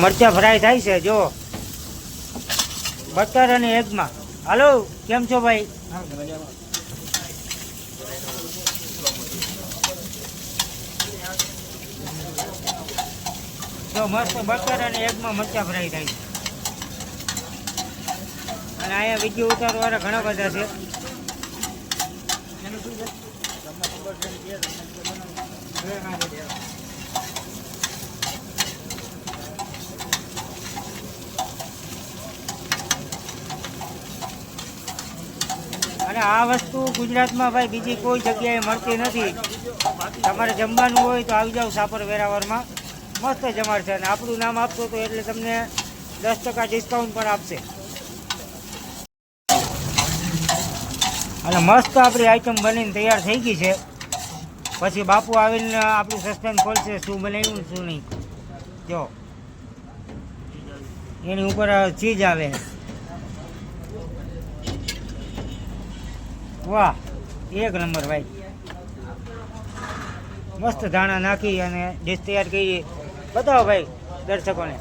મરચા ફ્રાય થાય છે જો બટર અને એગમાં. હાલો, કેમ છો ભાઈ? જો મસ્ત બટર અને એગમાં મરચા ફ્રાય થાય છે. અને અહીંયા વિડીયો ઉતારવાળા ઘણા બધા છે. અને આ વસ્તુ ગુજરાતમાં ભાઈ બીજી કોઈ જગ્યાએ મળતી નથી. તમારે જમવાનું હોય તો આવી જાવ સાપર વેરાવળમાં, મસ્ત જમાડ છે. અને આપણું નામ આપશો તો એટલે તમને 10% ડિસ્કાઉન્ટ પણ આપશે. અને મસ્ત આપણી આઈટમ બનીને તૈયાર થઈ ગઈ છે. પછી બાપુ આવીને આપણું સસ્પેન્સ ખોલશે શું બનાવ્યું શું નહીં. જો એની ઉપર ચીજ આવે. વાહ, એક નંબર ભાઈ. મસ્ત ધાણા નાખી અને ડીશ તૈયાર કરી. બતાવો ભાઈ દર્શકોને.